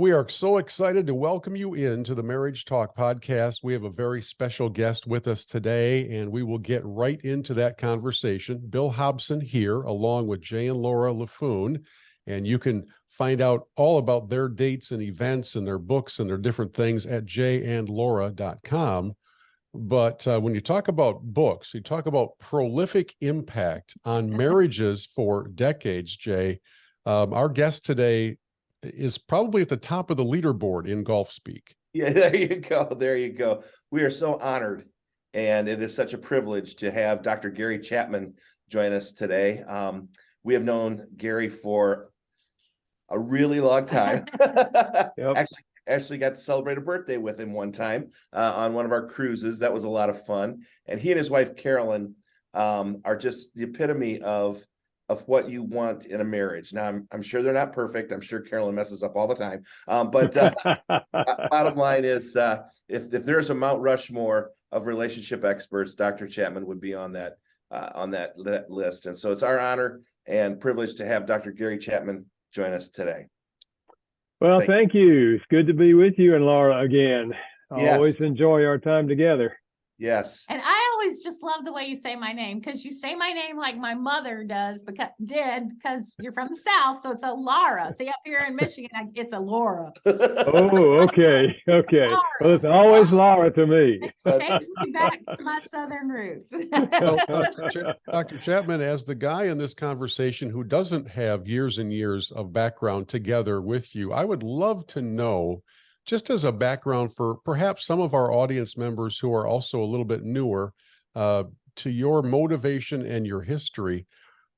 We are so excited to welcome you into the Marriage Talk podcast. We have a very special guest with us today, and we will get right into that conversation. Bill Hobson here, along with Jay and Laura Laffoon, and you can find out all about their dates and events and their books and their different things at jayandlaura.com. But when you talk about books, you talk about prolific impact on marriages for decades, Jay. Our guest today is probably at the top of the leaderboard in golf speak. Yeah, there you go. There you go. We are so honored, and it is such a privilege to have Dr. Gary Chapman join us today. We have known Gary for a really long time. Yep. Actually got to celebrate a birthday with him one time on one of our cruises. That was a lot of fun. And he and his wife, Carolyn, are just the epitome of what you want in a marriage. Now, I'm sure they're not perfect. I'm sure Carolyn messes up all the time. But bottom line is, if there's a Mount Rushmore of relationship experts, Dr. Chapman would be on that list. And so it's our honor and privilege to have Dr. Gary Chapman join us today. Well, thank you. It's good to be with you and Laura again. I Yes. always enjoy our time together. Yes. And I always just love the way you say my name, because you say my name like my mother does, because you're from the South. So it's a Laura. See, up here in Michigan, it's a Laura. Oh, okay. Okay. Laura. Well, it's always Laura to me. Takes me back to my Southern roots. Well, Dr. Chapman, as the guy in this conversation who doesn't have years and years of background together with you, I would love to know, just as a background for perhaps some of our audience members who are also a little bit newer to your motivation and your history,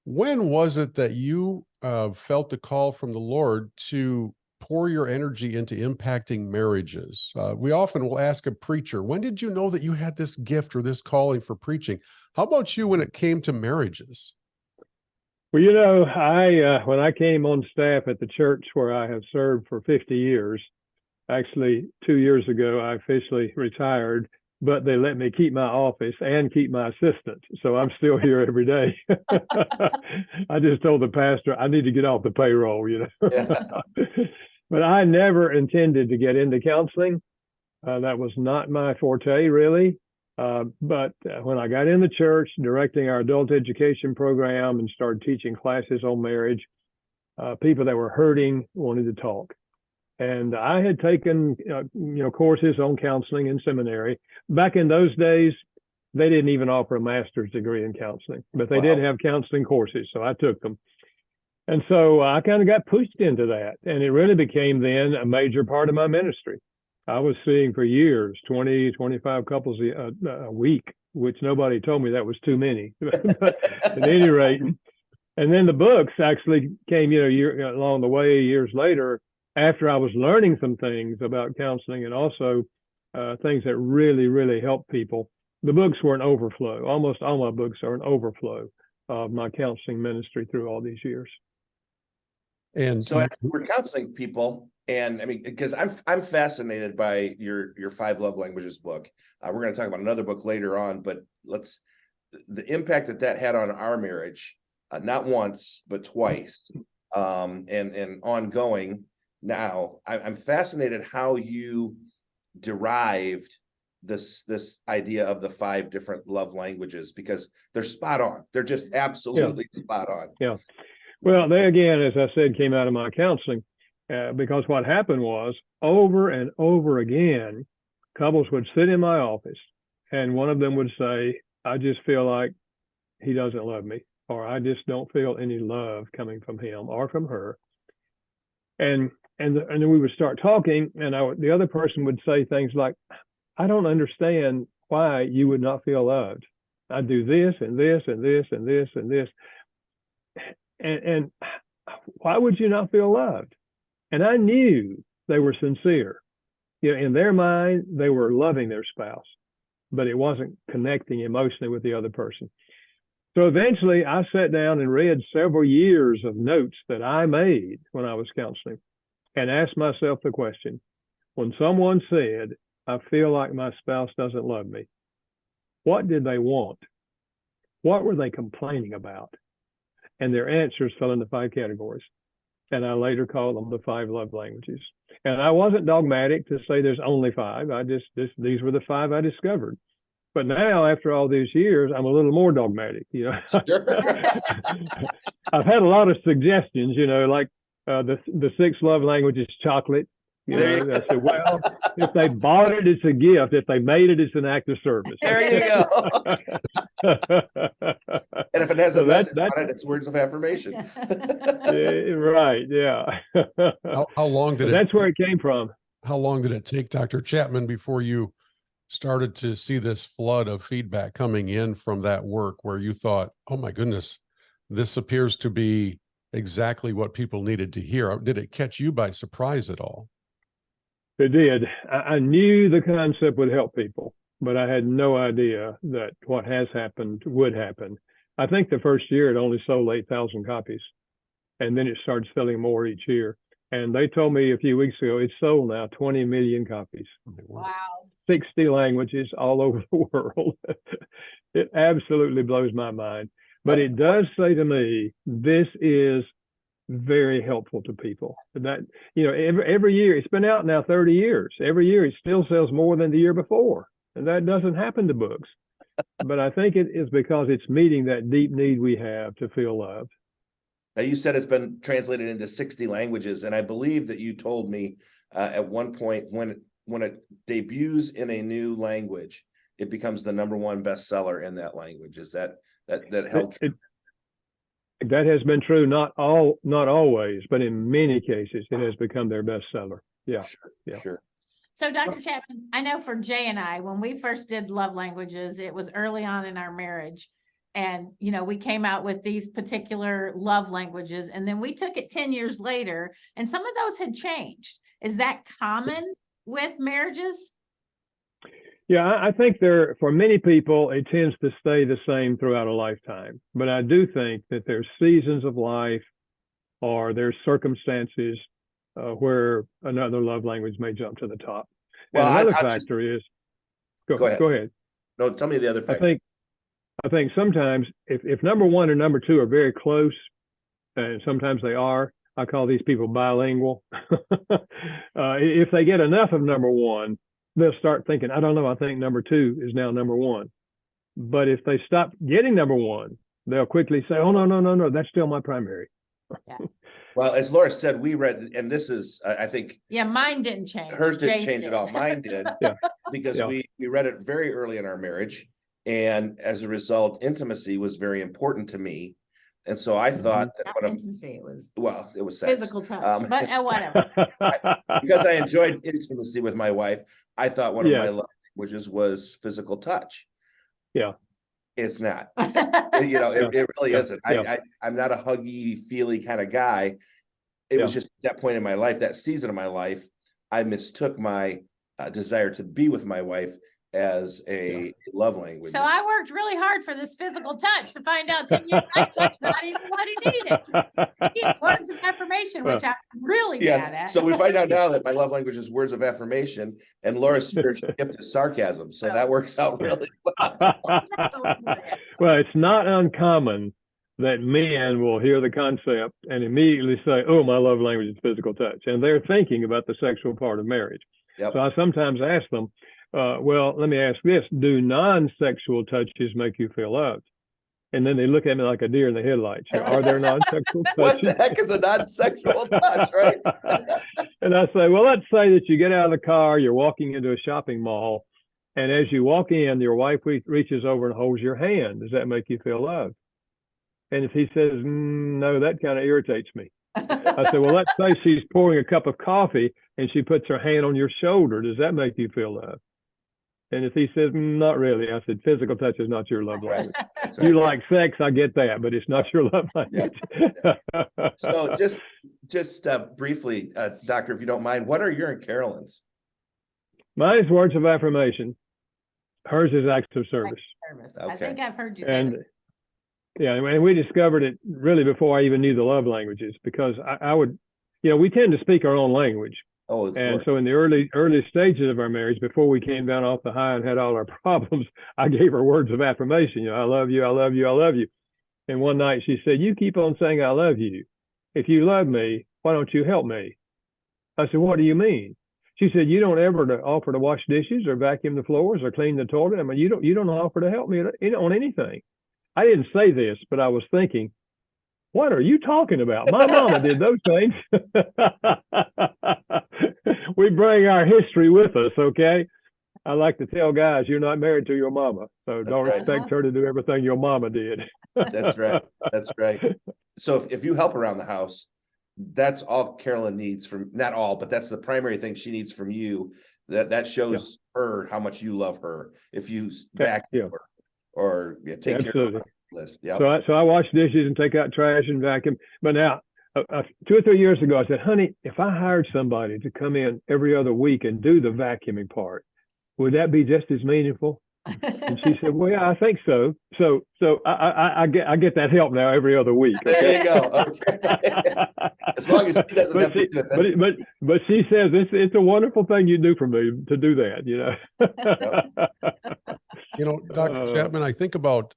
when was it that you felt the call from the Lord to pour your energy into impacting marriages? We often will ask a preacher, when did you know that you had this gift or this calling for preaching? How about you when it came to marriages? Well, you know, when I came on staff at the church where I have served for 50 years, actually 2 years ago, I officially retired, but they let me keep my office and keep my assistant. So I'm still here every day. I just told the pastor, I need to get off the payroll, you know. Yeah. But I never intended to get into counseling. That was not my forte, really. But when I got in the church, directing our adult education program and started teaching classes on marriage, people that were hurting wanted to talk. And I had taken, courses on counseling in seminary. Back in those days, they didn't even offer a master's degree in counseling, but they did have counseling courses, so I took them. And so I kind of got pushed into that, and it really became then a major part of my ministry. I was seeing for years 20, 25 couples a week, which nobody told me that was too many. But at any rate, and then the books actually came, along the way years later, after I was learning some things about counseling and also things that really, really help people. The books were an overflow. Almost all my books are an overflow of my counseling ministry through all these years. And so as we're counseling people, and I mean, because I'm fascinated by your 5 Love Languages book. We're going to talk about another book later on, but the impact that had on our marriage, not once, but twice, and ongoing. Now, I'm fascinated how you derived this idea of the 5 different love languages, because they're spot on. They're just absolutely spot on. Yeah. Well, they, again, as I said, came out of my counseling because what happened was over and over again, couples would sit in my office and one of them would say, I just feel like he doesn't love me, or I just don't feel any love coming from him or from her. And then we would start talking, and the other person would say things like, I don't understand why you would not feel loved. I do this and this and this and this and this. And why would you not feel loved? And I knew they were sincere. In their mind, they were loving their spouse, but it wasn't connecting emotionally with the other person. So eventually I sat down and read several years of notes that I made when I was counseling and asked myself the question, when someone said, I feel like my spouse doesn't love me, what did they want? What were they complaining about? And their answers fell into 5 categories. And I later called them the 5 love languages. And I wasn't dogmatic to say there's only 5. These were the 5 I discovered. But now, after all these years, I'm a little more dogmatic. Sure. I've had a lot of suggestions. Like the 6 love languages, chocolate. I said, well, if they bought it, it's a gift. If they made it, it's an act of service. There you go. And if it has a message on it, it's words of affirmation. Right. Yeah. How long did That's where it came from. How long did it take, Dr. Chapman, before you started to see this flood of feedback coming in from that work where you thought, oh my goodness, this appears to be exactly what people needed to hear? Did it catch you by surprise at all? It did. I knew the concept would help people, but I had no idea that what has happened would happen. I think the first year it only sold 8,000 copies, and then it started selling more each year. And they told me a few weeks ago it's sold now 20 million copies. Wow. 60 languages all over the world. It absolutely blows my mind. But it does say to me, this is very helpful to people. That, every year, it's been out now 30 years. Every year it still sells more than the year before. And that doesn't happen to books. But I think it is because it's meeting that deep need we have to feel loved. Now, you said it's been translated into 60 languages, and I believe that you told me at one point when it debuts in a new language, it becomes the #1 bestseller in that language. Is that held true? That has been true, not always, but in many cases, it has become their bestseller. Yeah, Sure. So, Dr. Chapman, I know for Jay and I, when we first did Love Languages, it was early on in our marriage. And, we came out with these particular love languages, and then we took it 10 years later, and some of those had changed. Is that common with marriages? Yeah, I think for many people, it tends to stay the same throughout a lifetime. But I do think that there's seasons of life or there's circumstances where another love language may jump to the top. Well, and another factor is, go ahead. No, tell me the other factor. I think sometimes if #1 and #2 are very close, and sometimes they are, I call these people bilingual. If they get enough of #1, they'll start thinking, I don't know, I think #2 is now #1. But if they stop getting #1, they'll quickly say, oh, no, that's still my primary. Yeah. Well, as Laura said, we read, and this is, I think. Yeah, mine didn't change. Hers didn't Jay's change did. at all. Mine did. Yeah. Because we read it very early in our marriage. And as a result, intimacy was very important to me. And so I thought that Not intimacy, it was sex. physical touch, but whatever. Because I enjoyed intimacy with my wife, I thought one of my love languages was physical touch. Yeah. It's not. It really isn't. Yeah. I'm not a huggy, feely kind of guy. It was just at that point in my life, that season of my life, I mistook my desire to be with my wife as a love language. So I worked really hard for this physical touch to find out 10 years later that's not even what he needed. He needed words of affirmation, which I'm really bad at. So we find out now that my love language is words of affirmation, and Laura's spiritual gift is sarcasm. So that works out really well. Well, it's not uncommon that men will hear the concept and immediately say, oh, my love language is physical touch. And they're thinking about the sexual part of marriage. Yep. So I sometimes ask them, well, let me ask this. Do non-sexual touches make you feel loved? And then they look at me like a deer in the headlights. Are there non-sexual touches? What the heck is a non-sexual touch, right? And I say, well, let's say that you get out of the car, you're walking into a shopping mall, and as you walk in, your wife reaches over and holds your hand. Does that make you feel loved? And if he says, no, that kind of irritates me. I said, well, let's say she's pouring a cup of coffee and she puts her hand on your shoulder. Does that make you feel loved? And if he says, not really, I said, physical touch is not your love language. Right. You like sex, I get that, but it's not your love language. So just briefly, Doctor, if you don't mind, what are your and Carolyn's? Mine is words of affirmation. Hers is acts of service. I think I've heard you say And that. yeah, and we discovered it really before I even knew the love languages, because I would, we tend to speak our own language. Oh, and so in the early stages of our marriage, before we came down off the high and had all our problems, I gave her words of affirmation. I love you, I love you, I love you. And one night she said, you keep on saying I love you. If you love me, why don't you help me? I said, what do you mean? She said, you don't ever offer to wash dishes or vacuum the floors or clean the toilet. I mean, you don't offer to help me on anything. I didn't say this, but I was thinking, what are you talking about? My mama did those things. We bring our history with us, okay? I like to tell guys, you're not married to your mama, so don't right. expect her to do everything your mama did. That's right. That's right. So if you help around the house, that's all Carolyn needs from, not all, but that's the primary thing she needs from you. That shows her how much you love her. If you vacuum or take care of her list. Yeah. So I wash dishes and take out trash and vacuum. But now, 2 or 3 years ago, I said, honey, if I hired somebody to come in every other week and do the vacuuming part, would that be just as meaningful? And she said, well, yeah, I think so. So I get that help now every other week. Okay? There you go. Okay. As long as she doesn't have to do it. But she says it's a wonderful thing you do for me to do that, you know. You know, Dr. Chapman, I think about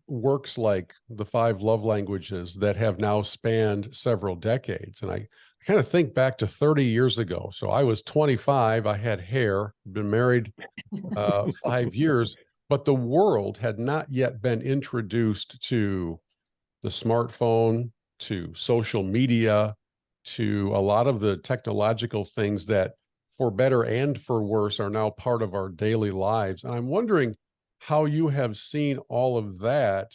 works like the 5 Love Languages that have now spanned several decades. And I kind of think back to 30 years ago. So I was 25, I had hair, been married 5 years, but the world had not yet been introduced to the smartphone, to social media, to a lot of the technological things that, for better and for worse, are now part of our daily lives. And I'm wondering how you have seen all of that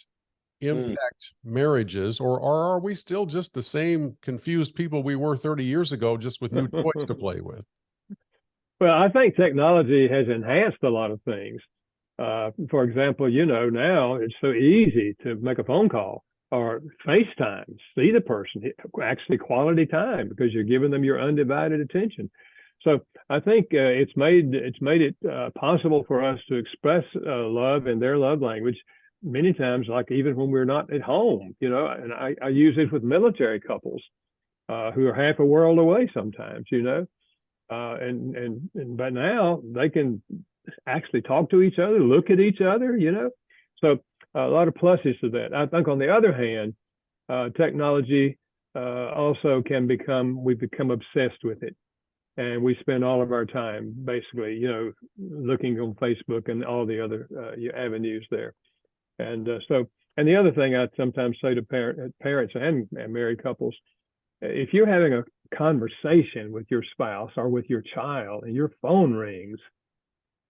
impact marriages, or are we still just the same confused people we were 30 years ago, just with new toys to play with? Well, I think technology has enhanced a lot of things. For example, you know, now it's so easy to make a phone call or FaceTime, see the person, actually quality time, because you're giving them your undivided attention. So I think it's made it possible for us to express love in their love language many times, like even when we're not at home, you know. And I use it with military couples who are half a world away sometimes, you know. But now they can actually talk to each other, look at each other, you know. So a lot of pluses to that. I think on the other hand, technology also we've become obsessed with it. And we spend all of our time basically, you know, looking on Facebook and all the other avenues there. And and the other thing I sometimes say to parents and married couples, if you're having a conversation with your spouse or with your child and your phone rings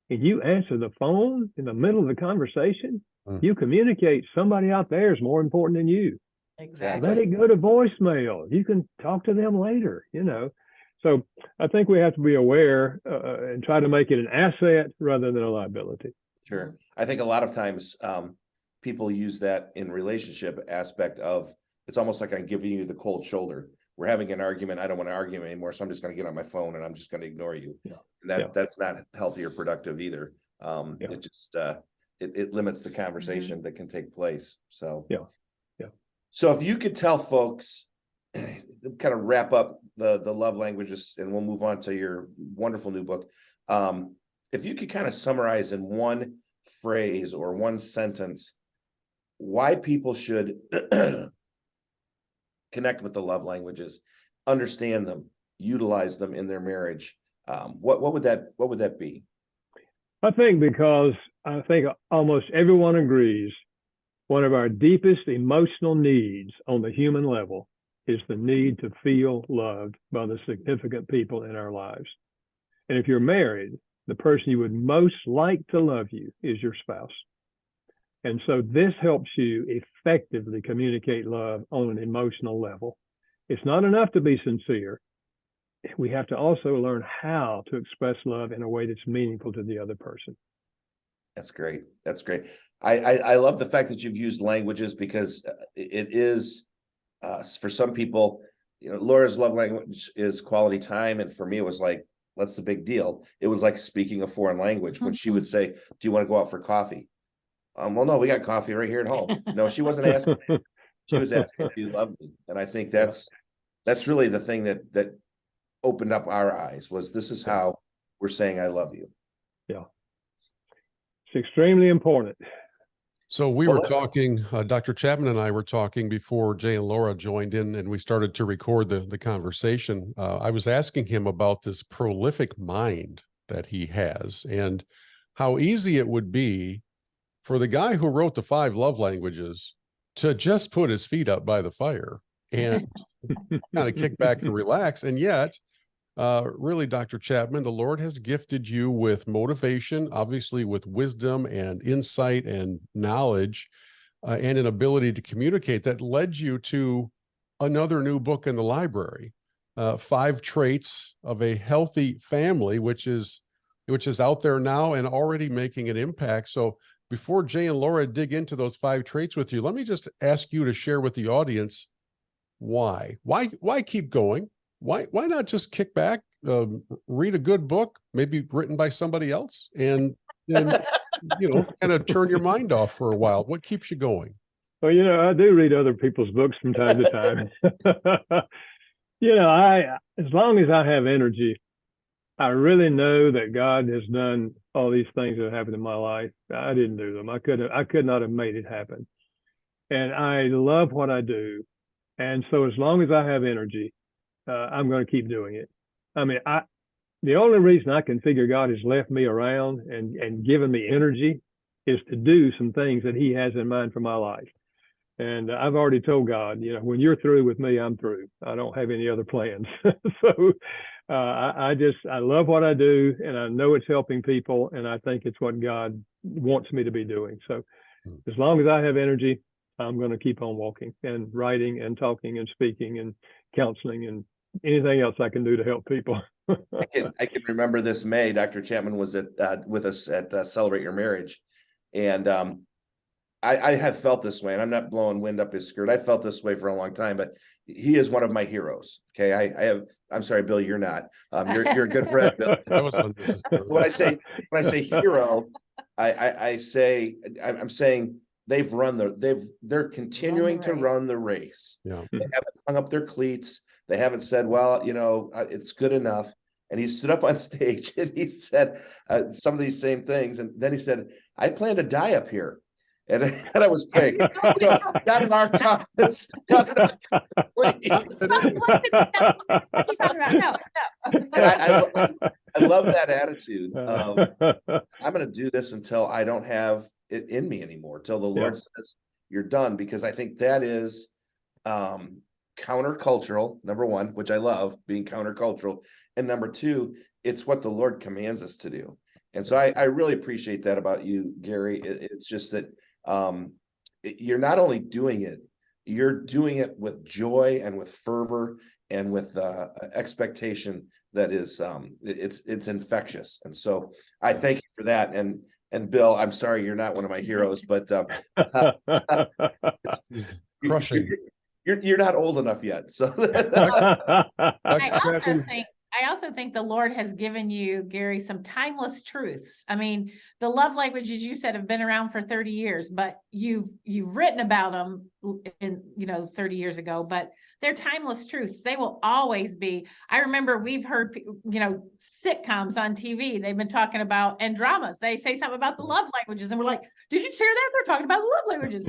and you answer the phone in the middle of the conversation, you communicate somebody out there is more important than you. Exactly. Let it go to voicemail. You can talk to them later, you know. So I think we have to be aware and try to make it an asset rather than a liability. Sure. I think a lot of times people use that in relationship aspect of, it's almost like I'm giving you the cold shoulder. We're having an argument. I don't want to argue anymore, so I'm just going to get on my phone and I'm just going to ignore you. Yeah. That's not healthy or productive either. It just it limits the conversation that can take place. So So if you could tell folks, kind of wrap up the love languages, and we'll move on to your wonderful new book. If you could kind of summarize in one phrase or one sentence why people should connect with the love languages, understand them, utilize them in their marriage, what would that be? I think because I think almost everyone agrees one of our deepest emotional needs on the human level is the need to feel loved by the significant people in our lives. And if you're married, the person you would most like to love you is your spouse. And so this helps you effectively communicate love on an emotional level. It's not enough to be sincere. We have to also learn how to express love in a way that's meaningful to the other person. That's great. That's great. I love the fact that you've used languages, because it is, for some people, you know, Laura's love language is quality time. And for me, it was like, what's the big deal? It was like speaking a foreign language when she would say, do you want to go out for coffee? Well, no, we got coffee right here at home. No, she wasn't asking. She was asking, do you love me? And I think that's really the thing that opened up our eyes, was this is how we're saying I love you. Yeah. It's extremely important. So we Well, were let's- talking, Dr. Chapman and I were talking before Jay and Laura joined in and we started to record the conversation. I was asking him about this prolific mind that he has and how easy it would be for the guy who wrote the 5 love languages to just put his feet up by the fire and kind of kick back and relax. And yet, really, Dr. Chapman, the Lord has gifted you with motivation, obviously with wisdom and insight and knowledge, and an ability to communicate that led you to another new book in the library, 5 Traits of a Healthy Family, which is out there now and already making an impact. So before Jay and Laura dig into those 5 traits with you, let me just ask you to share with the audience why keep going? Why not just kick back, read a good book, maybe written by somebody else, and kind of turn your mind off for a while? What keeps you going? Well, I do read other people's books from time to time. As long as I have energy, I really know that God has done all these things that happened in my life. I didn't do them. I could not have made it happen. And I love what I do. And so as long as I have energy, I'm going to keep doing it. I mean, the only reason I can figure God has left me around and given me energy is to do some things that he has in mind for my life. And I've already told God, when you're through with me, I'm through. I don't have any other plans. So I love what I do, and I know it's helping people, and I think it's what God wants me to be doing. So as long as I have energy, I'm going to keep on walking and writing and talking and speaking and counseling and anything else I can do to help people. I can remember this May, Dr. Chapman was with us at Celebrate Your Marriage. And I have felt this way, and I'm not blowing wind up his skirt. I felt this way for a long time, but he is one of my heroes. Okay. I'm sorry, Bill, you're not. You're a good friend, Bill. When I say hero, I'm saying they're continuing to run the race. Yeah. They haven't hung up their cleats. They haven't said, well, it's good enough. And he stood up on stage and he said some of these same things. And then he said, I plan to die up here. And I was praying, not in our conference. And I love that attitude of, I'm going to do this until I don't have it in me anymore, till the Lord says you're done, because I think that is countercultural, number one, which I love being countercultural, and number two, it's what the Lord commands us to do. And so I really appreciate that about you, Gary. It's just that you're not only doing it, you're doing it with joy and with fervor and with expectation that is it's infectious. And so I thank you for that. And Bill, I'm sorry you're not one of my heroes, but crushing. You're not old enough yet. So I also think the Lord has given you, Gary, some timeless truths. I mean, the love languages you said have been around for 30 years, but you've written about them 30 years ago, but they're timeless truths. They will always be. I remember we've heard, sitcoms on TV. They've been talking about, and dramas. They say something about the love languages and we're like, did you hear that? They're talking about the love languages.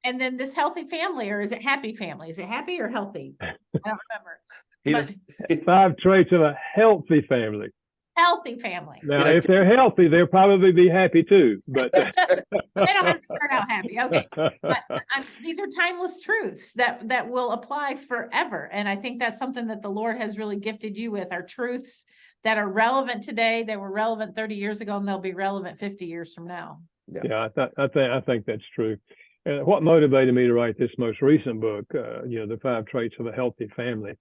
And then this healthy family, or is it happy family? Is it happy or healthy? I don't remember. 5 traits of a healthy family. Healthy family. Now, if they're healthy, they'll probably be happy too. But they don't have to start out happy. Okay, but these are timeless truths that will apply forever, and I think that's something that the Lord has really gifted you with. Are truths that are relevant today. They were relevant 30 years ago, and they'll be relevant 50 years from now. Yeah, I think that's true. And what motivated me to write this most recent book, the 5 traits of a healthy family,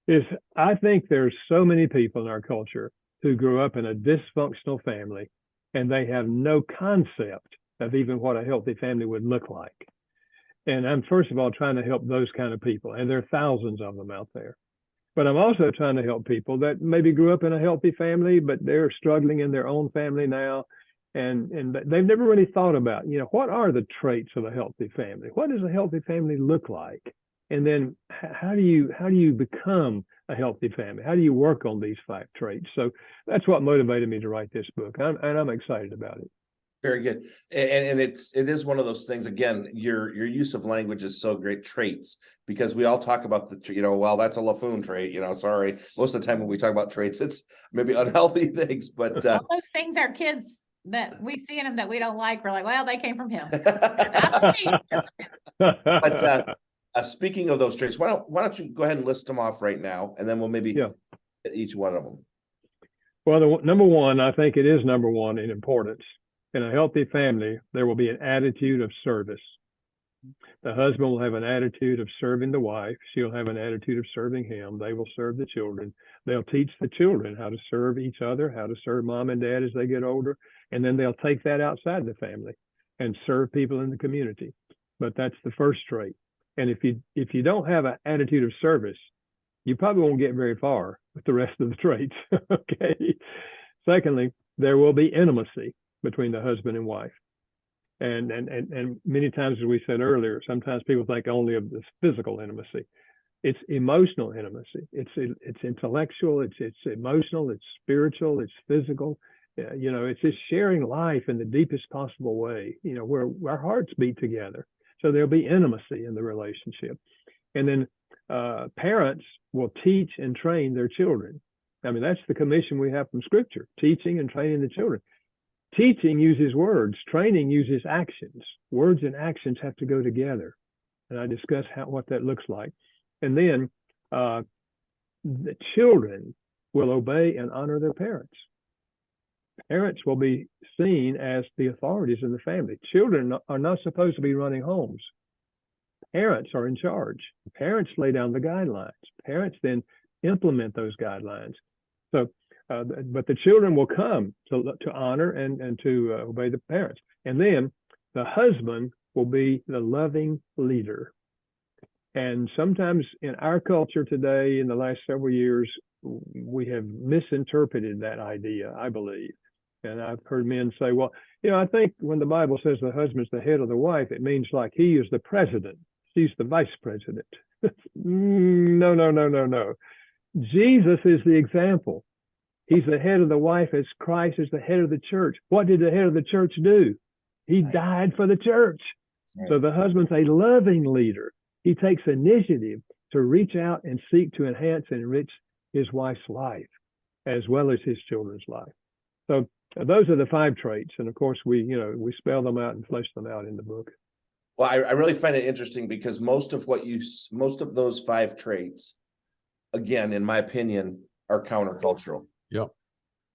is I think there's so many people in our culture who grew up in a dysfunctional family and they have no concept of even what a healthy family would look like. And I'm first of all trying to help those kind of people, and there are thousands of them out there. But I'm also trying to help people that maybe grew up in a healthy family, but they're struggling in their own family now. And they've never really thought about, what are the traits of a healthy family? What does a healthy family look like? And then how do you become a healthy family? How do you work on these 5 traits? So that's what motivated me to write this book. And I'm excited about it. Very good. And it is one of those things, again, your use of language is so great, traits, because we all talk about well, that's a Laffoon trait, sorry. Most of the time when we talk about traits, it's maybe unhealthy things, but All those things our kids that we see in them that we don't like, we're like, well, they came from him. but speaking of those traits, why don't you go ahead and list them off right now, and then we'll maybe Yeah. hit each one of them. Well, number one, I think it is number one in importance. In a healthy family, there will be an attitude of service. The husband will have an attitude of serving the wife. She'll have an attitude of serving him. They will serve the children. They'll teach the children how to serve each other, how to serve mom and dad as they get older. And then they'll take that outside the family and serve people in the community. But that's the first trait. And if you don't have an attitude of service, you probably won't get very far with the rest of the traits. Okay. Secondly, there will be intimacy between the husband and wife. And many times, as we said earlier, sometimes people think only of this physical intimacy. It's emotional intimacy. It's intellectual. It's emotional. It's spiritual. It's physical. It's just sharing life in the deepest possible way. Where our hearts beat together. So there'll be intimacy in the relationship. And then parents will teach and train their children. I mean, that's the commission we have from Scripture: teaching and training the children. Teaching uses words, training uses actions. Words and actions have to go together. And I discuss what that looks like. And then the children will obey and honor their parents. Parents will be seen as the authorities in the family. Children are not supposed to be running homes. Parents are in charge. Parents lay down the guidelines. Parents then implement those guidelines. So, but the children will come to honor and to obey the parents. And then the husband will be the loving leader. And sometimes in our culture today, in the last several years, we have misinterpreted that idea, I believe. And I've heard men say, well, I think when the Bible says the husband's the head of the wife, it means like he is the president. She's the vice president. No. Jesus is the example. He's the head of the wife as Christ is the head of the church. What did the head of the church do? He died for the church. Right. So the husband's a loving leader. He takes initiative to reach out and seek to enhance and enrich his wife's life, as well as his children's life. So those are the 5 traits. And of course, we spell them out and flesh them out in the book. Well, I really find it interesting because most of those 5 traits, again, in my opinion, are countercultural. Yep.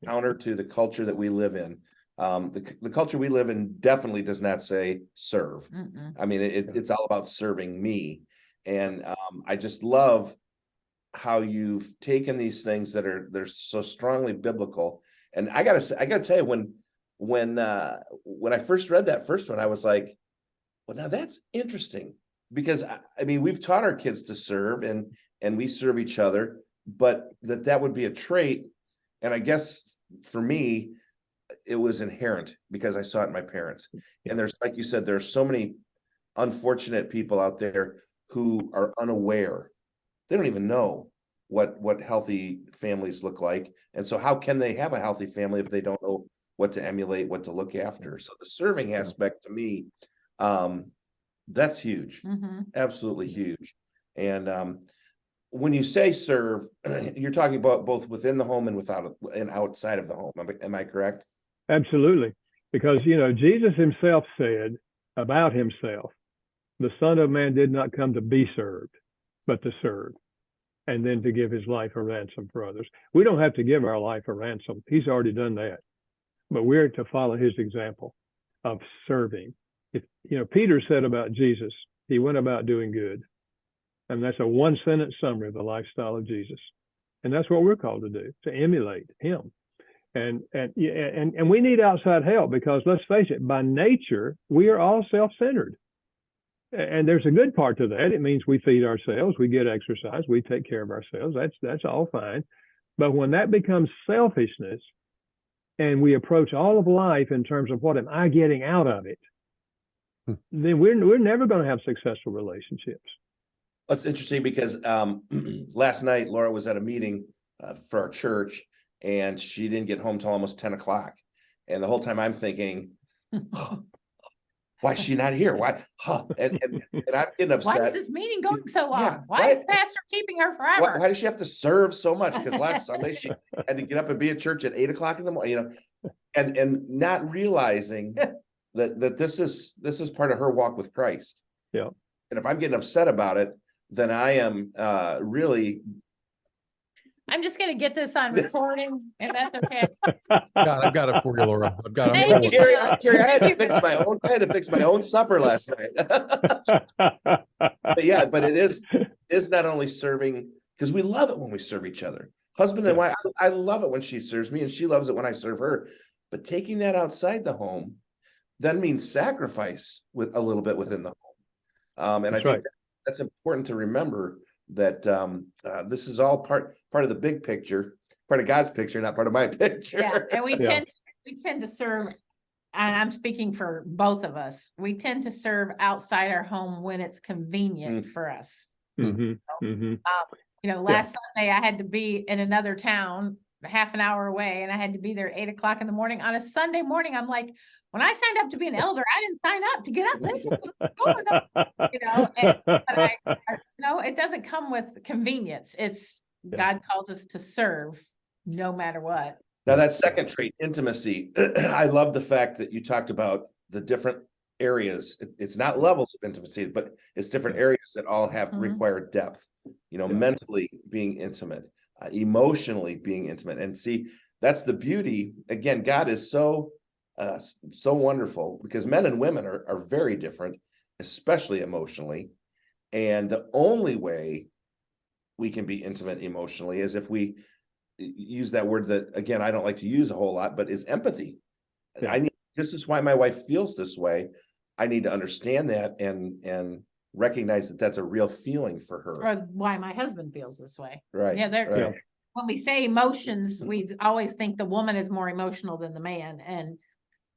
Counter to the culture that we live in. The culture we live in definitely does not say serve. Mm-mm. I mean, it's all about serving me. And I just love how you've taken these things they're so strongly biblical. And I gotta tell you, when I first read that first one, I was like, well, now that's interesting, because I mean, we've taught our kids to serve and we serve each other, but that would be a trait. And I guess for me, it was inherent because I saw it in my parents. And there's, like you said, there's so many unfortunate people out there who are unaware. They don't even know what healthy families look like. And so how can they have a healthy family if they don't know what to emulate, what to look after? So the serving aspect to me, that's huge. Mm-hmm. Absolutely huge. And when you say serve, you're talking about both within the home and outside of the home. Am I correct? Absolutely. Because, Jesus himself said about himself, the Son of Man did not come to be served, but to serve, and then to give his life a ransom for others. We don't have to give our life a ransom. He's already done that. But we're to follow his example of serving. Peter said about Jesus, he went about doing good. And that's a 1-sentence summary of the lifestyle of Jesus. And that's what we're called to do, to emulate him. And we need outside help because, let's face it, by nature, we are all self-centered. And there's a good part to that. It means we feed ourselves, we get exercise, we take care of ourselves. That's all fine. But when that becomes selfishness and we approach all of life in terms of what am I getting out of it, then we're never going to have successful relationships. That's interesting because last night Laura was at a meeting for our church, and she didn't get home till almost 10 o'clock. And the whole time I'm thinking, Why is she not here? Why? And I'm getting Why is upset. this meeting going so long? Yeah, Why is the pastor keeping her forever? Why does she have to serve so much? Because last Sunday she had to get up and be at church at 8 o'clock in the morning, you know, and not realizing that this is part of her walk with Christ. Yeah. And if I'm getting upset about it, then I am really. I'm just going to get this on recording, and that's okay. God, I've got it for you, Laura. I've got it. Thank you. Carrie, I had to fix my own supper last night. But yeah, but it is not only serving, because we love it when we serve each other. Husband and wife, I love it when she serves me, and she loves it when I serve her. But taking that outside the home then means sacrifice with a little bit within the home. And I think that's important to remember, that this is all part of the big picture, part of God's picture, not part of my picture. Yeah, and we tend to serve, and I'm speaking for both of us. We tend to serve outside our home when it's convenient for us. Mhm, mhm. You know, last Sunday I had to be in another town, half an hour away, and I had to be there at 8 o'clock in the morning. On a Sunday morning, I'm like, when I signed up to be an elder, I didn't sign up to get up. This was going on, you know, but no, it doesn't come with convenience. It's God calls us to serve no matter what. Now that second trait, intimacy, I love the fact that you talked about the different areas. It's not levels of intimacy, but it's different areas that all have required depth, you know, mentally being intimate, emotionally being intimate. And see, that's the beauty. Again, God is so wonderful, because men and women are very different, especially emotionally. And the only way we can be intimate emotionally is if we use that word that, again, I don't like to use a whole lot, but is empathy. This is why my wife feels this way. I need to understand that and recognize that that's a real feeling for her. Or why my husband feels this way. Right. Yeah, right. When we say emotions, we always think the woman is more emotional than the man. And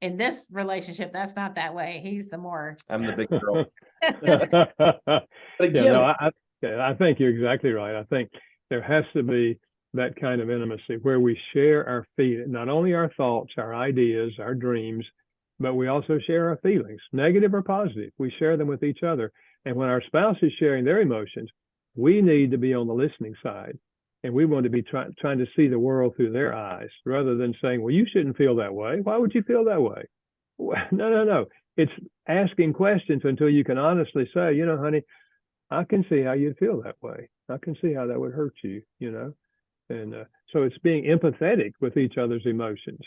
in this relationship, that's not that way. He's the more. I'm the big girl. But again, I think you're exactly right. I think there has to be that kind of intimacy where we share our feelings, not only our thoughts, our ideas, our dreams, but we also share our feelings, negative or positive. We share them with each other. And when our spouse is sharing their emotions, we need to be on the listening side. And we want to be trying to see the world through their eyes, rather than saying, well, you shouldn't feel that way. Why would you feel that way? No. It's asking questions until you can honestly say, you know, honey, I can see how you'd feel that way. I can see how that would hurt you, you know. And so it's being empathetic with each other's emotions.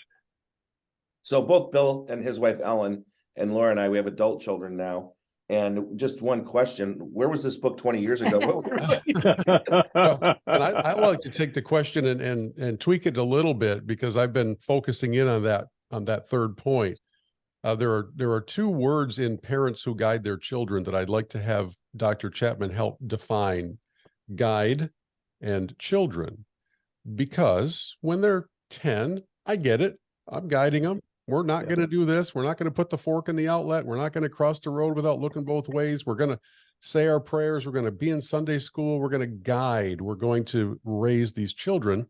So both Bill and his wife, Ellen, and Laura and I, we have adult children now. And just one question, where was this book 20 years ago? And I like to take the question and tweak it a little bit, because I've been focusing in on that third point. There are two words in Parents Who Guide Their Children that I'd like to have Dr. Chapman help define: guide and children. Because when they're 10, I get it. I'm guiding them. We're not going to do this. We're not going to put the fork in the outlet. We're not going to cross the road without looking both ways. We're going to say our prayers. We're going to be in Sunday school. We're going to guide. We're going to raise these children.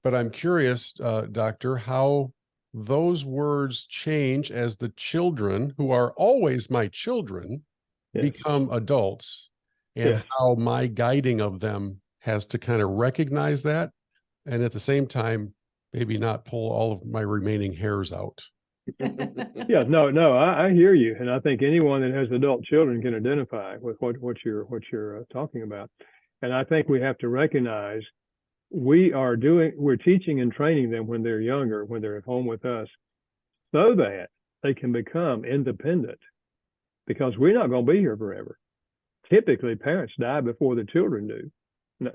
But I'm curious, Doctor, how those words change as the children, who are always my children, become adults, and how my guiding of them has to kind of recognize that, and at the same time, maybe not pull all of my remaining hairs out. I hear you. And I think anyone that has adult children can identify with what you're talking about. And I think we have to recognize we're teaching and training them when they're younger, when they're at home with us, so that they can become independent, because we're not going to be here forever. Typically, parents die before the children do.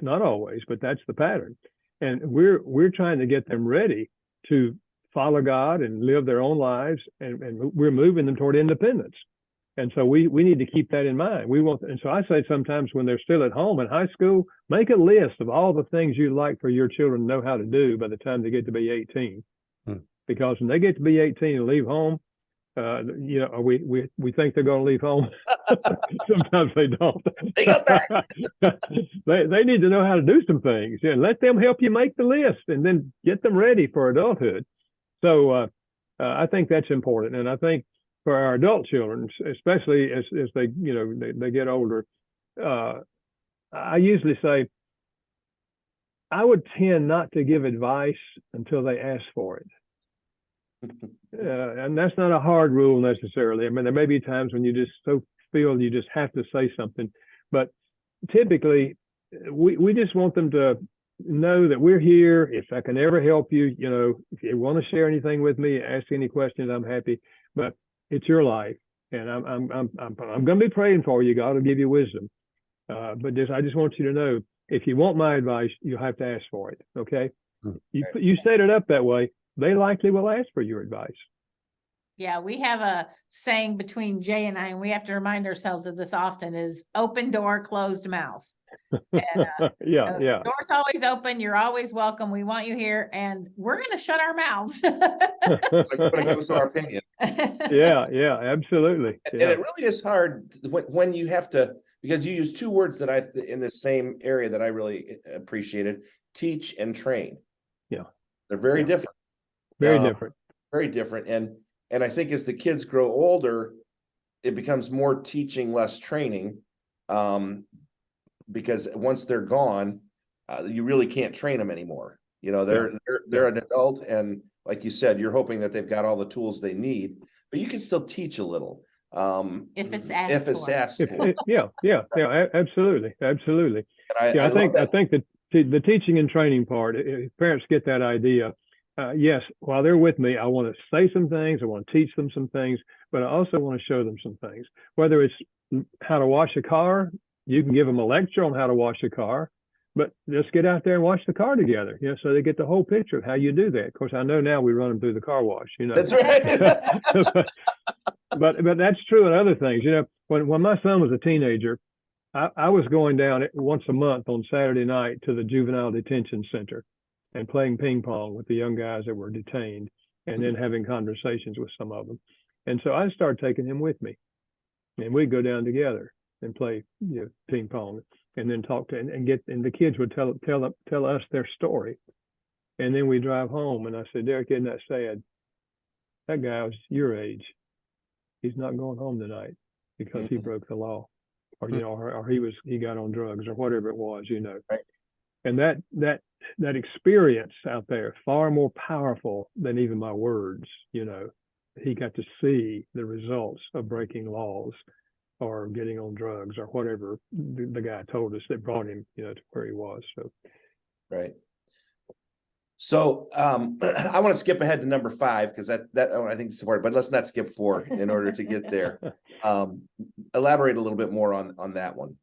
Not always, but that's the pattern. And we're trying to get them ready to follow God and live their own lives, and we're moving them toward independence. And so we need to keep that in mind. And so I say sometimes when they're still at home in high school, make a list of all the things you'd like for your children to know how to do by the time they get to be 18. Because when they get to be 18 and leave home, we think they're going to leave home. Sometimes they don't. They got back. They need to know how to do some things. Let them help you make the list, and then get them ready for adulthood. So I think that's important. And I think for our adult children, especially as they, they get older, I usually say, I would tend not to give advice until they ask for it. And that's not a hard rule necessarily. I mean, there may be times when you just feel you just have to say something, but typically we just want them to know that we're here. If I can ever help you, if you want to share anything with me, ask any questions, I'm happy. But it's your life, and I'm going to be praying for you. God will give you wisdom. But I just want you to know, if you want my advice, you'll have to ask for it. Okay? You set it up that way, they likely will ask for your advice. Yeah, we have a saying between Jay and I, and we have to remind ourselves of this often, is open door, closed mouth. And, yeah. Door's always open. You're always welcome. We want you here, and we're going to shut our mouths. Like, when it comes to our opinion. Yeah, absolutely. And it really is hard when you have to, because you use two words that in the same area that I really appreciated: teach and train. Yeah, they're very different. Very different. Very different. And I think as the kids grow older, it becomes more teaching, less training. Because once they're gone, you really can't train them anymore. They're an adult, and like you said, you're hoping that they've got all the tools they need, but you can still teach a little. If it's asked for. Yeah, absolutely. And I think that the teaching and training part, if parents get that idea, yes, while they're with me, I want to say some things, I want to teach them some things, but I also want to show them some things. Whether it's how to wash a car, you can give them a lecture on how to wash a car, but just get out there and wash the car together, so they get the whole picture of how you do that. Of course, I know now we run them through the car wash, That's right. but that's true in other things. When my son was a teenager, I was going down once a month on Saturday night to the juvenile detention center and playing ping pong with the young guys that were detained, and then having conversations with some of them. And so I started taking him with me, and we'd go down together and play ping pong, and then talk to and the kids would tell us their story, and then we drive home. And I said, Derek, isn't that sad? That guy was your age. He's not going home tonight because he broke the law, or or he got on drugs or whatever it was, Right. And that experience out there, far more powerful than even my words. He got to see the results of breaking laws or getting on drugs or whatever the guy told us that brought him, to where he was. So, right. So I want to skip ahead to number 5, because that I think is important, but let's not skip 4 in order to get there. Elaborate a little bit more on that one.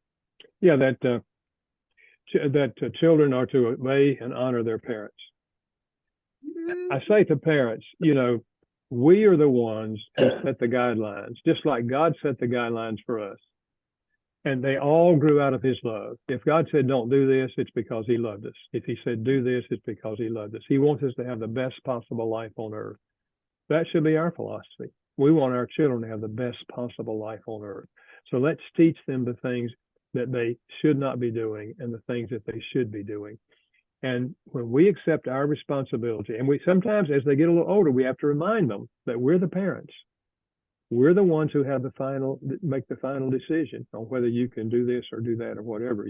Yeah, that children are to obey and honor their parents. I say to parents, we are the ones who set the guidelines, just like God set the guidelines for us. And they all grew out of his love. If God said, don't do this, it's because he loved us. If he said, do this, it's because he loved us. He wants us to have the best possible life on earth. That should be our philosophy. We want our children to have the best possible life on earth. So let's teach them the things that they should not be doing and the things that they should be doing. And when we accept our responsibility, and we sometimes, as they get a little older, we have to remind them that we're the parents. We're the ones who have make the final decision on whether you can do this or do that or whatever,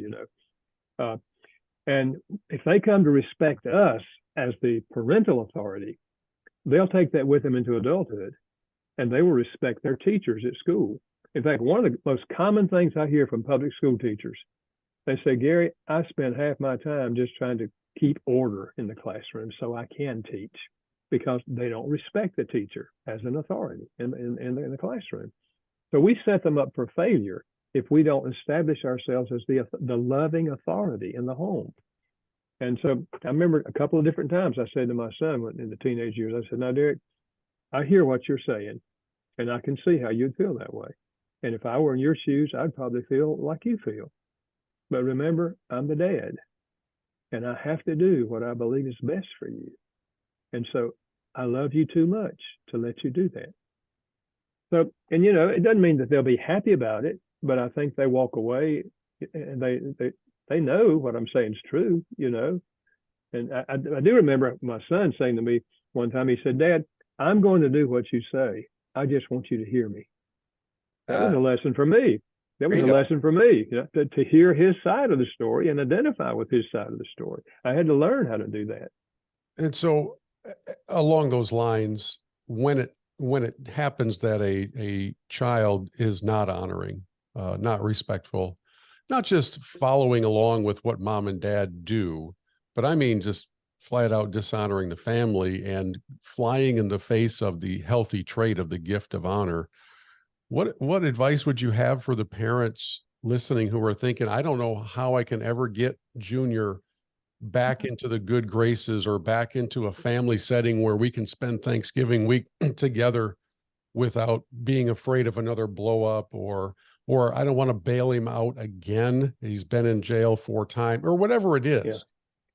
and if they come to respect us as the parental authority, they'll take that with them into adulthood, and they will respect their teachers at school. In fact, one of the most common things I hear from public school teachers, they say, Gary, I spend half my time just trying to keep order in the classroom so I can teach, because they don't respect the teacher as an authority in the classroom. So we set them up for failure if we don't establish ourselves as the loving authority in the home. And so I remember a couple of different times I said to my son in the teenage years, I said, now, Derek, I hear what you're saying, and I can see how you'd feel that way. And if I were in your shoes, I'd probably feel like you feel. But remember, I'm the dad, and I have to do what I believe is best for you. And so I love you too much to let you do that. So, and it doesn't mean that they'll be happy about it, but I think they walk away and they know what I'm saying is true, And I do remember my son saying to me one time, he said, Dad, I'm going to do what you say. I just want you to hear me. That was a lesson for me. That was a lesson for me, to hear his side of the story and identify with his side of the story. I had to learn how to do that. And so along those lines, when it happens that a child is not honoring, not respectful, not just following along with what mom and dad do, but I mean just flat out dishonoring the family and flying in the face of the healthy trait of the gift of honor, what advice would you have for the parents listening who are thinking, I don't know how I can ever get Junior back into the good graces or back into a family setting where we can spend Thanksgiving week together without being afraid of another blow up, or I don't want to bail him out again. He's been in jail 4 times or whatever it is.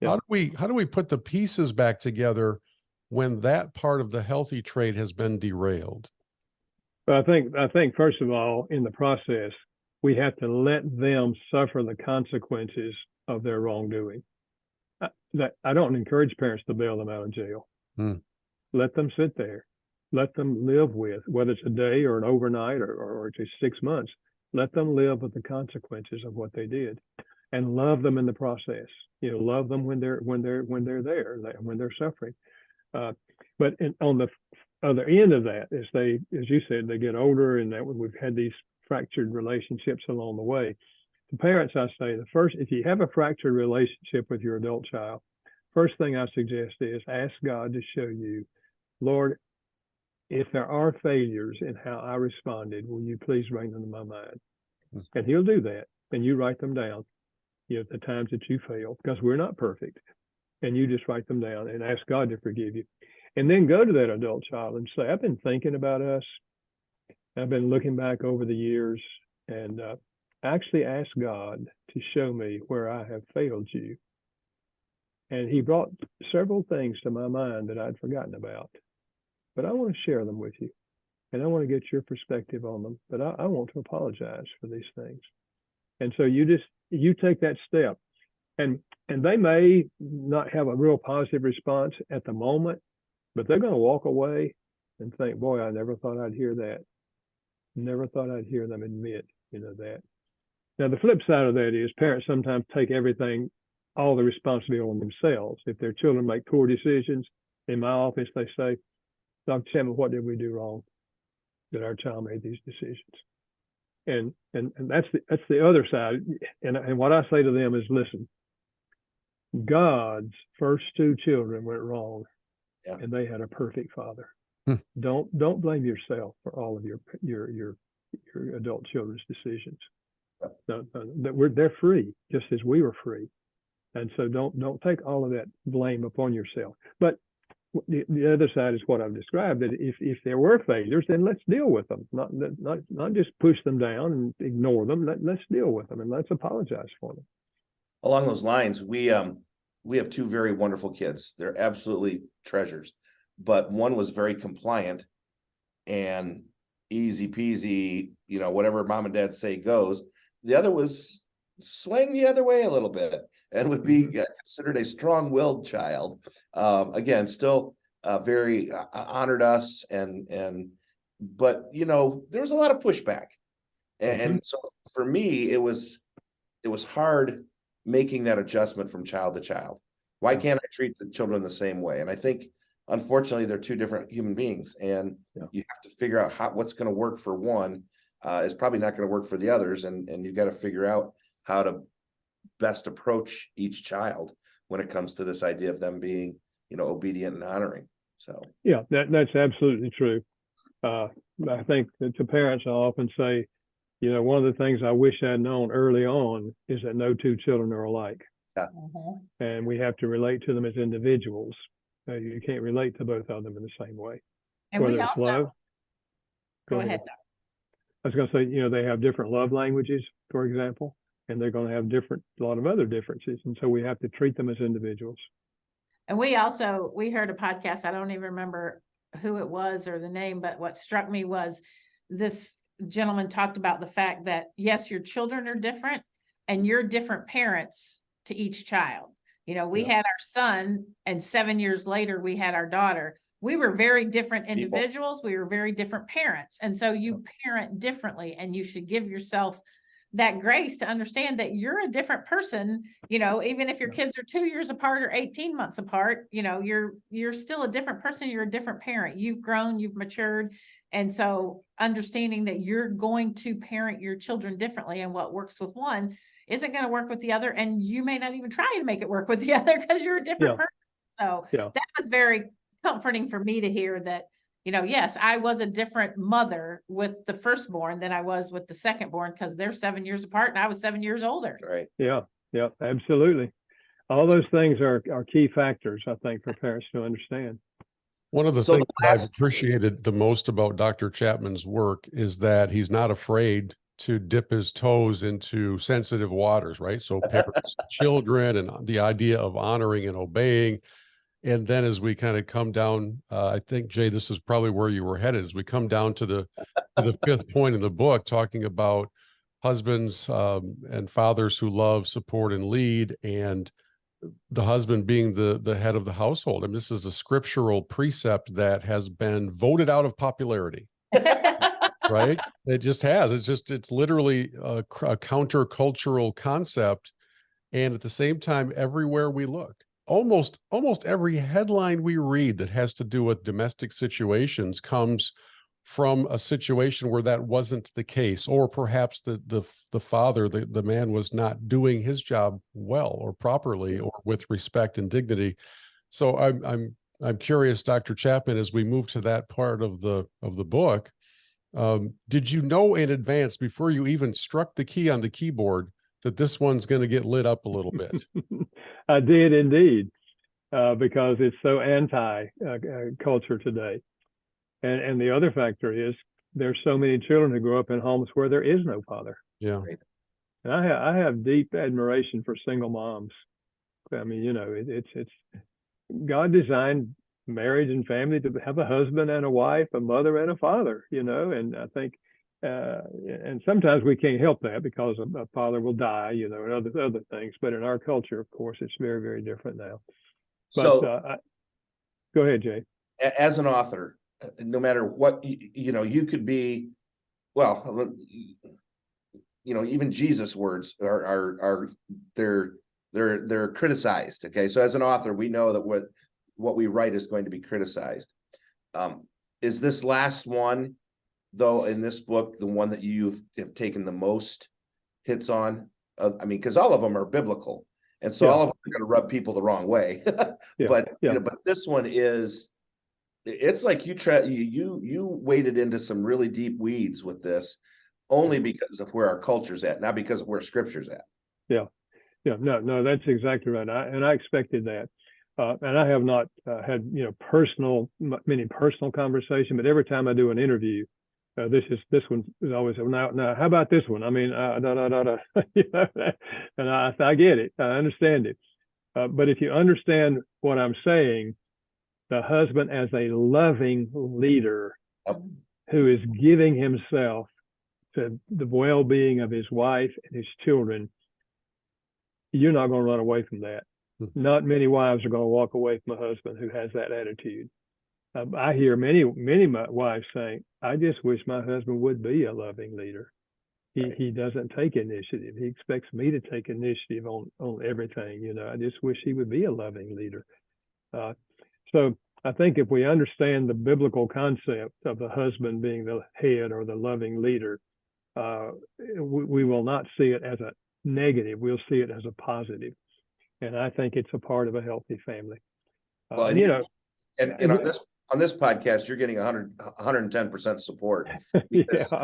Yeah. How do we put the pieces back together when that part of the healthy trait has been derailed? But I think first of all, in the process, we have to let them suffer the consequences of their wrongdoing. I don't encourage parents to bail them out of jail. Let them sit there. Let them live with, whether it's a day or an overnight or just 6 months, let them live with the consequences of what they did, and love them in the process. Love them when they're there, when they're suffering. But on the other end of that, as you said, they get older, and that we've had these fractured relationships along the way. To parents, I say if you have a fractured relationship with your adult child, first thing I suggest is ask God to show you, Lord, if there are failures in how I responded, will you please bring them to my mind? And he'll do that. And you write them down, the times that you failed, because we're not perfect. And you just write them down and ask God to forgive you. And then go to that adult child and say, I've been thinking about us. I've been looking back over the years, and actually ask God to show me where I have failed you. And he brought several things to my mind that I'd forgotten about, but I want to share them with you, and I want to get your perspective on them, but I want to apologize for these things. And so you take that step, and they may not have a real positive response at the moment, but they're going to walk away and think, boy, I never thought I'd hear that. Never thought I'd hear them admit, that. Now, the flip side of that is parents sometimes take all the responsibility on themselves. If their children make poor decisions, in my office, they say, Dr. Chapman, what did we do wrong that our child made these decisions? And that's the other side. And what I say to them is, listen, God's first 2 children went wrong, and they had a perfect father. Don't blame yourself for all of your adult children's decisions. They're free, just as we were free, and so don't take all of that blame upon yourself. But the other side is what I've described, that if there were failures, then let's deal with them, not just push them down and ignore them. Let's deal with them, and let's apologize for them. Along those lines, we have 2 very wonderful kids. They're absolutely treasures, but one was very compliant and easy peasy, whatever mom and dad say goes. The other was swing the other way a little bit and would be considered a strong-willed child. Again, still very honored us, but there was a lot of pushback, and so for me, it was hard making that adjustment from child to child. Why can't I treat the children the same way? And I think, unfortunately, they're 2 different human beings, and you have to figure out what's going to work for one is probably not going to work for the others, and you've got to figure out how to best approach each child when it comes to this idea of them being, obedient and honoring. So that's absolutely true. I think that to parents, I often say, one of the things I wish I'd known early on is that no 2 children are alike. And we have to relate to them as individuals. You can't relate to both of them in the same way. And we also go ahead. I was going to say, they have different love languages, for example, and they're going to have a lot of other differences. And so we have to treat them as individuals. And we heard a podcast. I don't even remember who it was or the name, but what struck me was this gentleman talked about the fact that, yes, your children are different and you're different parents to each child. We had our son, and 7 years later, we had our daughter, we were very different individuals. We were very different parents. And so you parent differently, and you should give yourself that grace to understand that you're a different person, even if your kids are 2 years apart or 18 months apart, you're still a different person. You're a different parent. You've grown, you've matured. And so understanding that you're going to parent your children differently, and what works with one isn't going to work with the other. And you may not even try to make it work with the other because you're a different person. So that was very comforting for me to hear that, yes, I was a different mother with the firstborn than I was with the secondborn, because they're 7 years apart and I was 7 years older. Right. Yeah, absolutely. All those things are key factors, I think, for parents to understand. One of the things that I've appreciated the most about Dr. Chapman's work is that he's not afraid to dip his toes into sensitive waters, right? So parents, children, and the idea of honoring and obeying. And then as we kind of come down, I think, Jay, this is probably where you were headed, as we come down to the fifth point in the book, talking about husbands and fathers who love, support, and lead, and the husband being the head of the household. I mean, this is a scriptural precept that has been voted out of popularity, right? It just has. It's literally a countercultural concept. And at the same time, everywhere we look, almost every headline we read that has to do with domestic situations comes from a situation where that wasn't the case, or perhaps the father, the man, was not doing his job well or properly or with respect and dignity. So I'm curious, Dr. Chapman, as we move to that part of the book, did you know in advance, before you even struck the key on the keyboard, that this one's going to get lit up a little bit? I did indeed, because it's so anti-culture today. And the other factor is there's so many children who grow up in homes where there is no father. Yeah. And I have deep admiration for single moms. I mean, it's God designed marriage and family to have a husband and a wife, a mother and a father, and I think, and sometimes we can't help that because a father will die, and other things. But in our culture, of course, it's very, very different now. But So go ahead, Jay. As an author, no matter what, you could be, well, even Jesus' words are they're criticized. Okay. So as an author, we know that what we write is going to be criticized. Is this last one, though, in this book, the one that you have taken the most hits on? I mean, because all of them are biblical, and so all of them are going to rub people the wrong way. But this one is, it's like you waded into some really deep weeds with this, only because of where our culture's at, not because of where scripture's at. No, that's exactly right. I expected that. And I have not had many personal conversation, but every time I do an interview, this one is always, now how about this one? I mean, and I get it, I understand it. But if you understand what I'm saying, the husband as a loving leader who is giving himself to the well-being of his wife and his children, you're not going to run away from that. Not many wives are going to walk away from a husband who has that attitude. I hear many wives saying, I just wish my husband would be a loving leader. He doesn't take initiative. He expects me to take initiative on everything. I just wish he would be a loving leader. So I think if we understand the biblical concept of the husband being the head or the loving leader, we will not see it as a negative. We'll see it as a positive. And I think it's a part of a healthy family. Well, and on this podcast, you're getting 110% support. Because,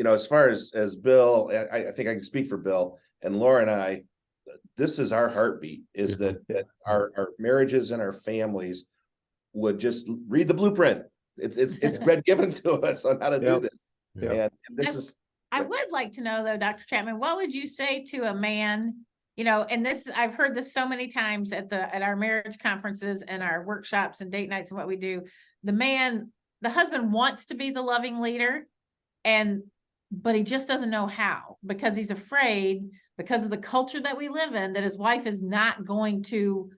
as far as Bill, I think I can speak for Bill and Laura and I, this is our heartbeat, is that our marriages and our families would just read the blueprint. It's been given to us on how to do this. And this is. I would like to know, though, Dr. Chapman, what would you say to a man, and this, I've heard this so many times at our marriage conferences and our workshops and date nights and what we do. The husband wants to be the loving leader, but he just doesn't know how, because he's afraid, because of the culture that we live in, that his wife is not going to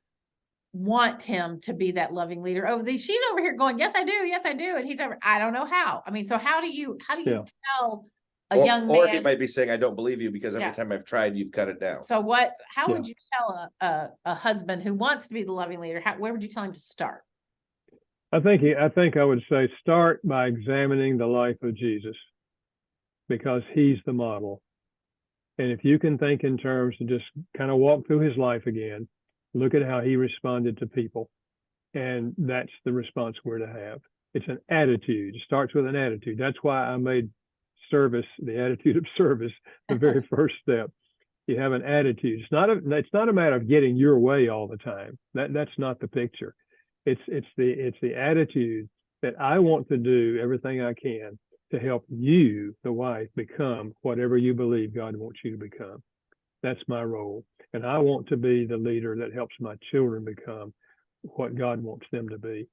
want him to be that loving leader. Oh, she's over here going, yes, I do. Yes, I do. And he's over, I don't know how. I mean, so how do you Yeah. tell a Or, young or he man? might be saying, I don't believe you because every Yeah. time I've tried, you've cut it down. So how Yeah. would you tell a husband who wants to be the loving leader? Where would you tell him to start? I think I would say start by examining the life of Jesus, because he's the model. And if you can think in terms of just kind of walk through his life again, look at how he responded to people. And that's the response we're to have. It's an attitude. It starts with an attitude. That's why I made service, the attitude of service, the very first step. You have an attitude. It's not a matter of getting your way all the time. That's not the picture. It's the attitude that I want to do everything I can to help you, the wife, become whatever you believe God wants you to become. That's my role. And I want to be the leader that helps my children become what God wants them to be.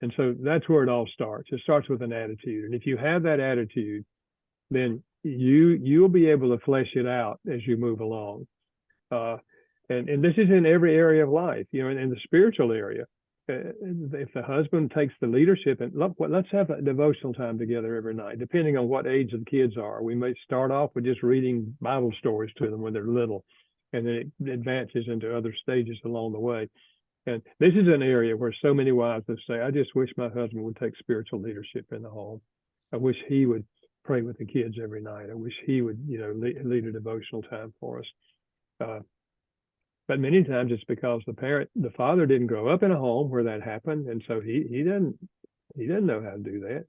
And so that's where it all starts. It starts with an attitude. And if you have that attitude, then you'll be able to flesh it out as you move along. And this is in every area of life, in the spiritual area. If the husband takes the leadership and look, let's have a devotional time together every night, depending on what age the kids are. We may start off with just reading Bible stories to them when they're little, and then it advances into other stages along the way. And this is an area where so many wives will say, I just wish my husband would take spiritual leadership in the home. I wish he would pray with the kids every night. I wish he would, lead a devotional time for us. But many times it's because the father didn't grow up in a home where that happened. And so he doesn't know how to do that.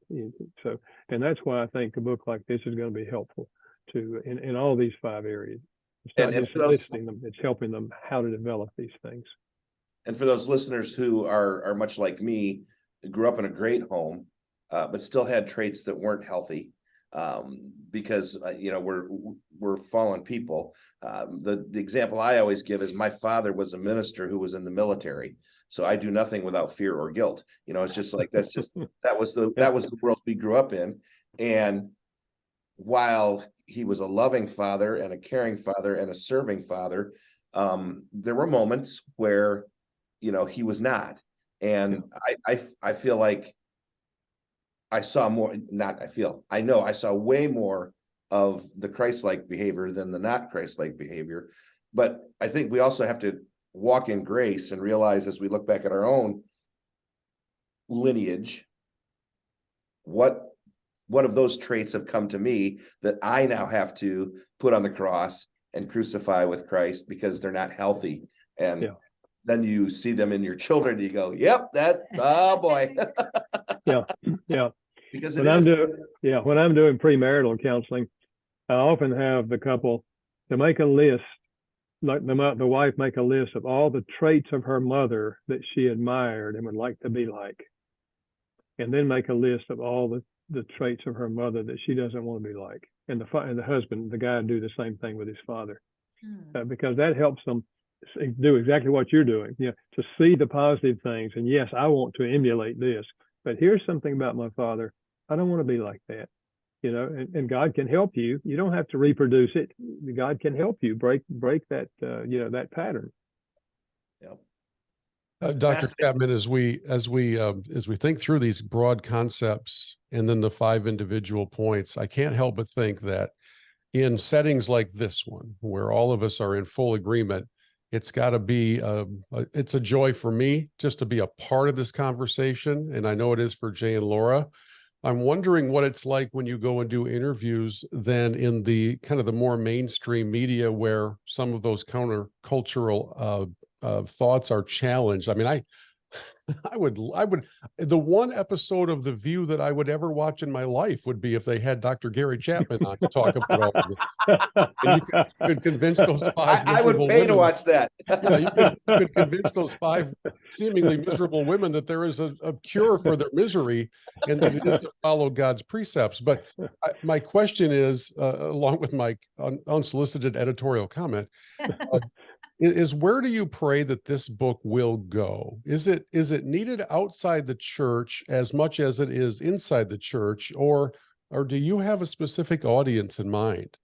So, and that's why I think a book like this is going to be helpful in all these 5 areas. It's not just listing them, it's helping them how to develop these things. And for those listeners who are much like me, grew up in a great home, but still had traits that weren't healthy, because we're fallen people. The example I always give is my father was a minister who was in the military, so I do nothing without fear or guilt. It's just like that was the world we grew up in. And while he was a loving father and a caring father and a serving father, there were moments where he was not. And I feel like I saw more, I know I saw way more of the Christ-like behavior than the not Christ-like behavior. But I think we also have to walk in grace and realize, as we look back at our own lineage, what of those traits have come to me that I now have to put on the cross and crucify with Christ because they're not healthy. And then you see them in your children, you go, yep, oh boy. Yeah. Because when I'm doing premarital counseling, I often have the couple to make a list, like the wife make a list of all the traits of her mother that she admired and would like to be like, and then make a list of all the traits of her mother that she doesn't want to be like, and the husband, the guy, do the same thing with his father, because that helps them do exactly what you're doing, to see the positive things. And yes, I want to emulate this, but here's something about my father. I don't want to be like that, and God can help you. You don't have to reproduce it. God can help you break that, that pattern. Yep. Dr. Chapman, as we think through these broad concepts and then the 5 individual points, I can't help but think that in settings like this one, where all of us are in full agreement, it's got to be it's a joy for me just to be a part of this conversation, and I know it is for Jay and Laura. I'm wondering what it's like when you go and do interviews then in the kind of the more mainstream media where some of those countercultural thoughts are challenged. I mean, I would, the one episode of The View that I would ever watch in my life would be if they had Dr. Gary Chapman on to talk about all of this. And you could convince those 5 I would pay to watch that. Yeah, you could convince those 5 seemingly miserable women that there is a cure for their misery and that it is to follow God's precepts. But my question is, along with my unsolicited editorial comment, is where do you pray that this book will go? Is it needed outside the church as much as it is inside the church, or do you have a specific audience in mind?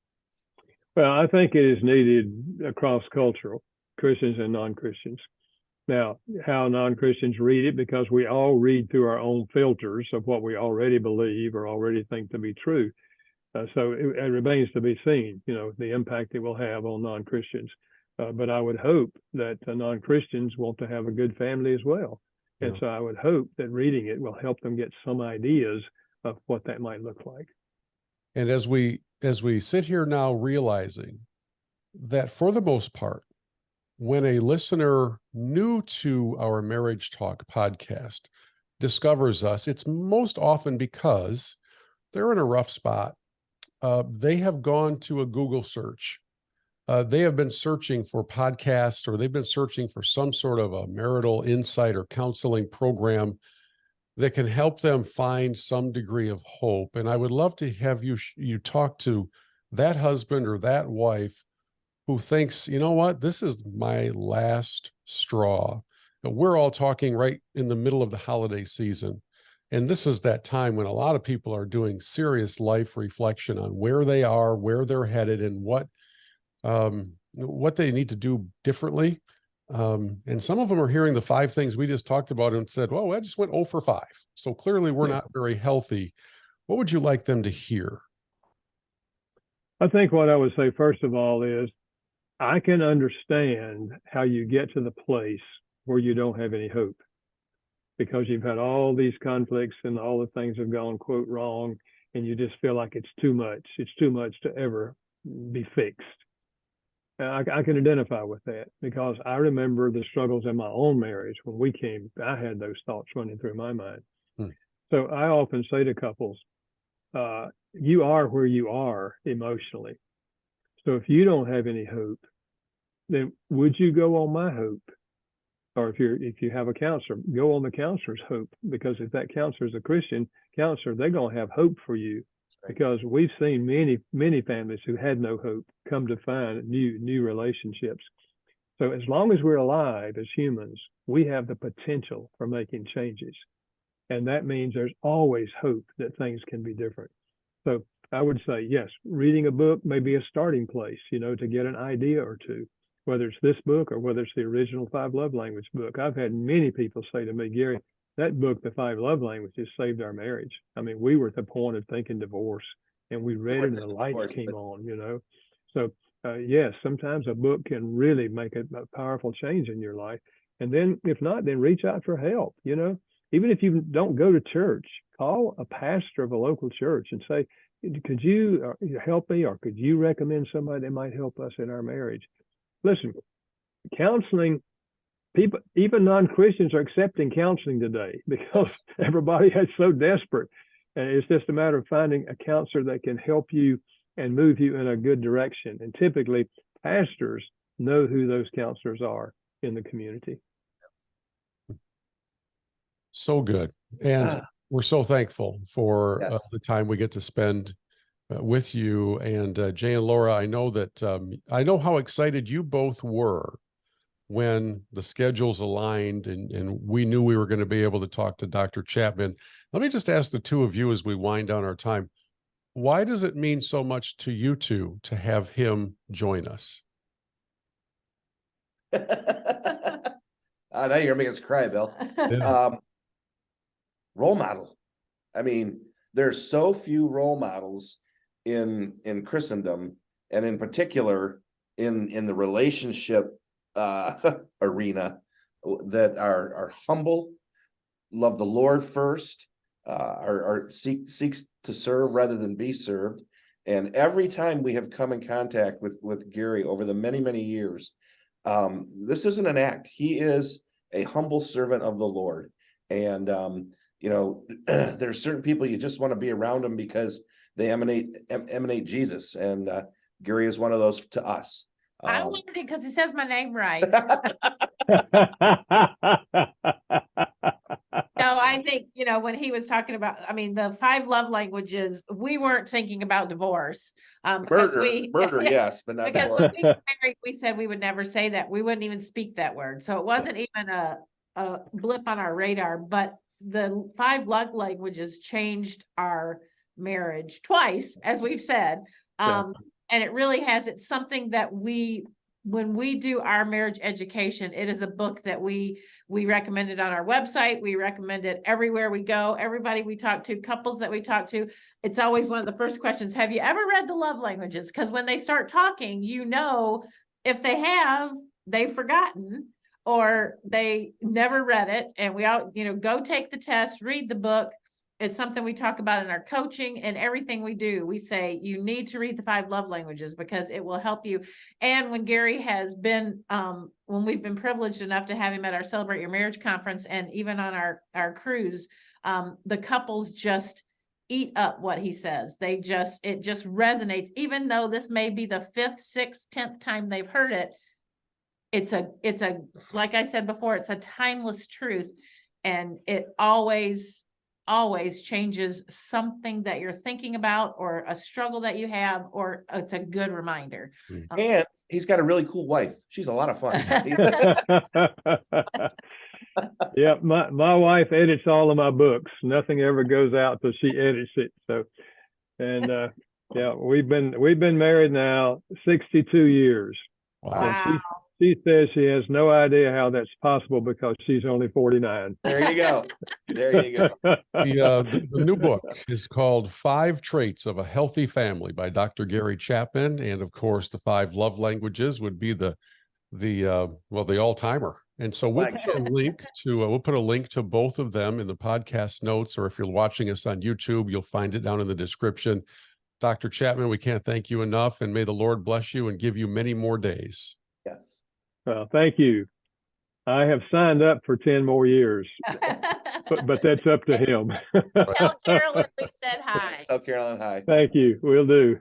Well, I think it is needed across cultural, Christians and non-Christians. Now, how non-Christians read it, because we all read through our own filters of what we already believe or already think to be true. So it remains to be seen, the impact it will have on non-Christians. But I would hope that non-Christians want to have a good family as well. And Yeah. so I would hope that reading it will help them get some ideas of what that might look like. And as we sit here now realizing that for the most part, when a listener new to our Marriage Talk podcast discovers us, it's most often because they're in a rough spot. They have gone to a Google search. They have been searching for podcasts, or they've been searching for some sort of a marital insight or counseling program that can help them find some degree of hope. And I would love to have you talk to that husband or that wife who thinks, you know what, this is my last straw. But we're all talking right in the middle of the holiday season. And this is that time when a lot of people are doing serious life reflection on where they are, where they're headed, and what they need to do differently. And some of them are hearing the 5 things we just talked about and said, well, I just went 0 for 5. So clearly we're not very healthy. What would you like them to hear? I think what I would say, first of all, is I can understand how you get to the place where you don't have any hope, because you've had all these conflicts and all the things have gone, quote, wrong, and you just feel like it's too much. It's too much to ever be fixed. I can identify with that, because I remember the struggles in my own marriage. When we came, I had those thoughts running through my mind. So I often say to couples, you are where you are emotionally. So if you don't have any hope, then would you go on my hope? Or if you have a counselor, go on the counselor's hope, because if that counselor is a Christian counselor, they're going to have hope for you. Because we've seen many families who had no hope come to find new relationships. So as long as we're alive as humans, we have the potential for making changes. And that means there's always hope that things can be different. So I would say, yes, reading a book may be a starting place, to get an idea or two, whether it's this book or whether it's the original 5 Love Language book. I've had many people say to me, Gary, that book, The 5 Love Languages, saved our marriage. I mean, we were at the point of thinking divorce, and we read it and the lights came on, So yes, sometimes a book can really make a powerful change in your life. And then if not, then reach out for help, Even if you don't go to church, call a pastor of a local church and say, could you help me, or could you recommend somebody that might help us in our marriage? Listen, counseling, people, even non-Christians, are accepting counseling today because everybody is so desperate. And it's just a matter of finding a counselor that can help you and move you in a good direction. And typically, pastors know who those counselors are in the community. So good. And we're so thankful for the time we get to spend with you. And Jay and Laura, I know that I know how excited you both were when the schedules aligned and we knew we were going to be able to talk to Dr. Chapman. Let me just ask the two of you as we wind down our time, why does it mean so much to you two to have him join us? Now you're making us cry, Bill. Role model. I mean, there's so few role models in Christendom, and in particular in the relationship arena, that are humble, love the Lord first, seeks to serve rather than be served. And every time we have come in contact with Gary over the many years, this isn't an act. He is a humble servant of the Lord. And there's certain people you just want to be around them because they emanate Jesus, and Gary is one of those to us. I wondered because he says my name right. No, I think, when he was talking about, the 5 love languages, we weren't thinking about divorce. Murder, yes, but not because divorce. when we got married, we said we would never say that. We wouldn't even speak that word. So it wasn't even a blip on our radar, but the 5 love languages changed our marriage twice, as we've said. And it really has. It's something that we when we do our marriage education, it is a book that we recommend it on our website. We recommend it everywhere we go. Everybody we talk to, couples that we talk to, it's always one of the first questions. Have you ever read the love languages? Because when they start talking, if they have, they've forgotten or they never read it. And we all, go take the test, read the book. It's something we talk about in our coaching and everything we do. We say, you need to read the 5 love languages because it will help you. And when Gary has been, when we've been privileged enough to have him at our Celebrate Your Marriage conference and even on our cruise, the couples just eat up what he says. It just resonates, even though this may be the 5th, 6th, 10th time they've heard it. It's a, like I said before, it's a timeless truth. And it always changes something that you're thinking about or a struggle that you have, or it's a good reminder. And he's got a really cool wife. She's a lot of fun. Yeah, my wife edits all of my books. Nothing ever goes out till she edits it. So, and yeah, we've been married now 62 years. Wow. She says she has no idea how that's possible because she's only 49. There you go. There you go. The new book is called 5 Traits of a Healthy Family by Dr. Gary Chapman. And of course, the 5 love languages would be the all-timer. And so we'll put a link to both of them in the podcast notes, or if you're watching us on YouTube, you'll find it down in the description. Dr. Chapman, we can't thank you enough, and may the Lord bless you and give you many more days. Yes. Well, thank you. I have signed up for 10 more years, but that's up to him. Tell Carolyn we said hi. Tell Carolyn hi. Thank you. Will do.